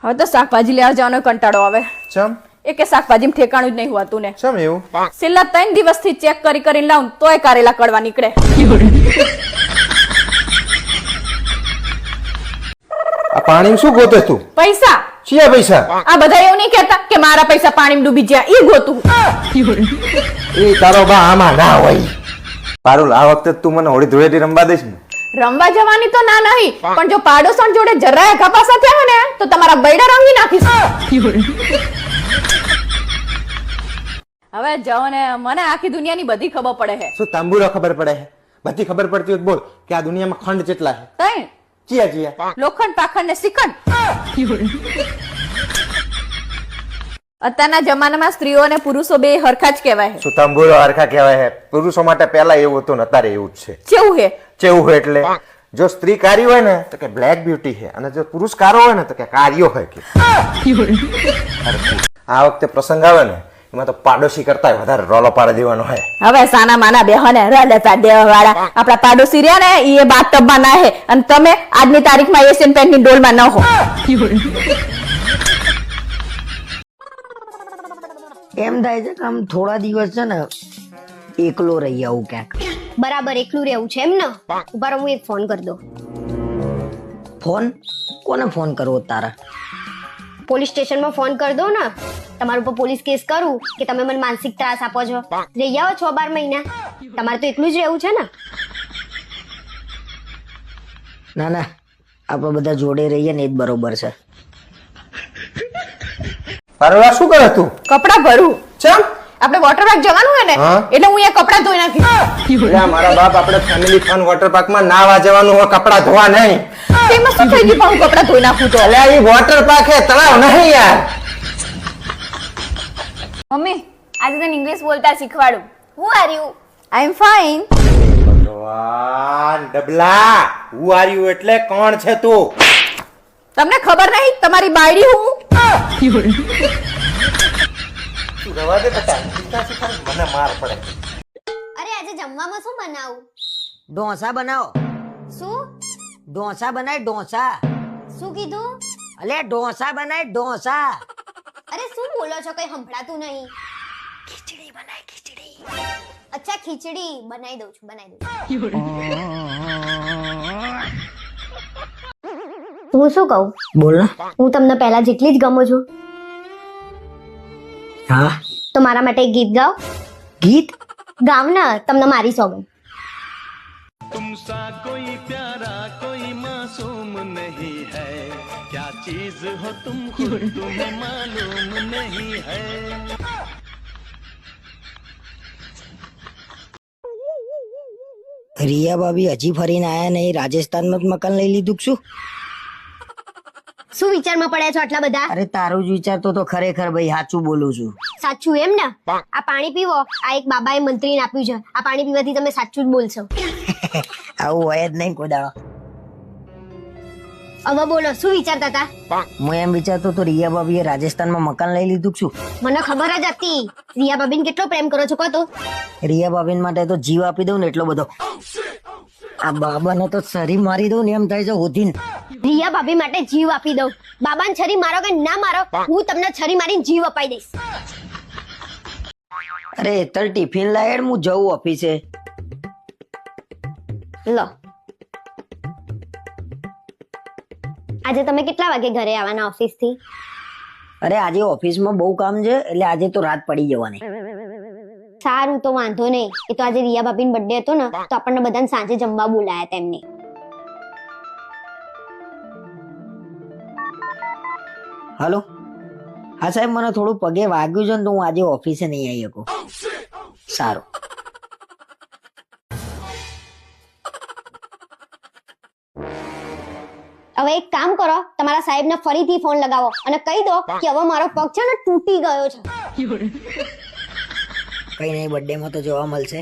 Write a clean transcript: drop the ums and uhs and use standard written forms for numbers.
હવે તો શાકભાજી લેવા જવાનો કંટાળો આવે. ચમ એકે શાકભાજીમાં ઠેકાણું જ નહીં હોતું ને. ચમ એવું? છેલ્લા 3 દિવસથી ચેક કરીને લાવું તોય કારેલા કડવા નીકળે. આ પાણી શું ગોતે તું? પૈસા. ચિયા પૈસા? આ બધા એવું નહીં કહેતા કે મારા પૈસા પાણીમાં ડૂબી ગયા ઈ ગોતું. એ તારો બા આમાં ના હોય. પારુલ, આ વખતે તું મને હોળી ધૂળેટી રમવા દઈશ ને? રમવા જવાની તો ના નહીં, પણ જો પાડોશણ જોડે જરાય કપાસા થયા ને તો તમારા બૈડા રંગી નાખીશ. હવે જાઓ ને, મને આખી દુનિયાની બધી ખબર પડે છે. શું તાંબુરો ખબર પડે છે? બધી ખબર પડતી હોય તો બોલ કે આ દુનિયામાં ખંડ કેટલા છે? તઈ ચિયા ચિયા? લોખંડ, પાખંડ ને શ્રીખંડ. અત્યારના જમાનામાં સ્ત્રીઓ અને પુરુષો બે હરખા જ કહેવાય છે. શું તાંબુરો હરખા કહેવાય છે? પુરુષો માટે પહેલા એવું હતું ને અત્યારે એવું જ છે. કેવું છે? કેવું હોય એટલે જો સ્ત્રી કારી હોય ને તો કે બ્લેક બ્યુટી છે, અને જો પુરુષ કારો હોય ને તો કે કાર્યો હોય કે. આ વખતે પ્રસંગ આવે ને એમાં તો પાડોશી કરતા વધારે રોલો પાડી દેવાનો હોય. હવે સાના માના બેહોને રડતા દેવા વાળા આપણા પાડોશી રહ્યા ને એ બાથટબમાં ના હે, અને તમે આજની તારીખમાં એશિયન પેન્ટની ડોલમાં ન હો. એમ થાય છે કે આમ થોડા દિવસ છે ને એકલો રહી આવું ક્યાંક. બરાબર એકલું રહેવું છે એમ ને? ઉભા રહો, હું એક ફોન કરી દઉં. ફોન કોને ફોન કરવો તારા? પોલીસ સ્ટેશનમાં ફોન કરી દો ને. તમારા ઉપર પોલીસ કેસ કરું કે તમે મને માનસિક ત્રાસ આપો છો. રહી આવો 6-12 મહિના. તમારે તો એકલું જ રહેવું છે ને? ના ના, આપણે બધા જોડે રહીએ ને એ જ બરોબર છે. પારુલ, શું કરે તું? કપડા ભરું. ચમ? આપણે વોટર પાર્ક જવાનું હોય ને હા. એટલે હું એ કપડા ધોઈ નાખીશ. એટલે મારા બાપ આપણે ફેમિલી ફન વોટર પાર્ક માં નાવા જવાનું હોય, કપડા ધોવા નહીં. તેમાં શું થઈ ગયું? હું કપડા ધોઈ નાખું તો. એટલે એ વોટર પાર્ક હે, તળાવ નહીં યાર. મમ્મી, આજે તને ઇંગ્લિશ બોલતા શીખવાડું. Who are you? I am fine. ભગવાન ડબલા, હુ આર યુ એટલે કોણ છે તું? તમને ખબર નહીં તમારી બાયડી હું? તું રવા દે બટા, મને માર પડે. અરે આજે જમવામાં શું બનાવું? ઢોસા બનાવો. શું ઢોસા બનાય ઢોસા. શું કીધું? અલે ઢોસા બનાય ઢોસા. અરે શું બોલો છો? કઈ સંભળાતું નહીં. ખીચડી બનાય ખીચડી. અચ્છા, ખીચડી બનાવી દઉં છું. હું શું કહું? બોલ ને. હું તમને પહેલા જેટલી જ ગમું છું, હા. તો મારા માટે એક ગીત ગાઓ. ગીત? ગાવ ને, તમને મારી સોગંદ. तुमसा कोई प्यारा कोई मासूम नहीं है, क्या चीज हो तुम खुद तुम्हें मालूम नहीं है. રિયા ભાભી હજી ફરીને આયા નહીં? રાજસ્થાનમાં જ મકાન લઈ લીધું કે શું? શું વિચારમાં પડ્યા છો આટલા બધા? અરે તારું જ વિચારતો તો ખરેખર ભાઈ, સાચું બોલું છું. સાચું એમ ને? આ પાણી પીવો. આ એક બાબાએ મંત્રીને આપ્યું છે. આ પાણી પીવાથી તમે સાચું જ બોલશો. આવું હોય જ નહીં કોઈ દાડો. હવે બોલો, શું વિચારતા હતા? હું એમ વિચારતો તો રિયા ભાભીએ રાજસ્થાનમાં મકાન લઈ લીધું કે શું? મને ખબર જ હતી. રિયા ભાભીને કેટલો પ્રેમ કરો છો કહો તો? રિયા ભાભીન માટે તો જીવ આપી દઉં ને એટલો બધો. આ બાબાને તો છરી મારી દઉં ને એમ થાય છે હોધીન. રિયા ભાભી માટે જીવ આપી દઉં. બાબાને છરી મારો કે ના મારો, હું તમને છરી મારીને જીવ અપાઈ દઈશ. અરે તલ ટિફિન લાય, હું જઉં ઓફિસે. લો, આજે તમે કેટલા વાગે ઘરે આવવાના ઓફિસ થી? અરે આજે ઓફિસમાં બહુ કામ છે એટલે આજે તો રાત પડી જવાની. સારું, તો વાંધો નહીં. એ તો આજે રિયા ભાભીનો બર્થડે હતો ને, તો આપણને બધાને સાંજે જમવા બોલાયા તેમને. હાલો. હા સાહેબ, મને થોડું પગે વાગ્યું છે ને તો હું આજે ઓફિસે નહીં આવી શકું. સારું. હવે એક કામ કરો, તમારા સાહેબને ફરીથી ફોન લગાવો અને કહી દો કે હવે મારો પગ છે ને તૂટી ગયો છે. કઈ નહીં, બર્થડે માં તો જોવા મળશે.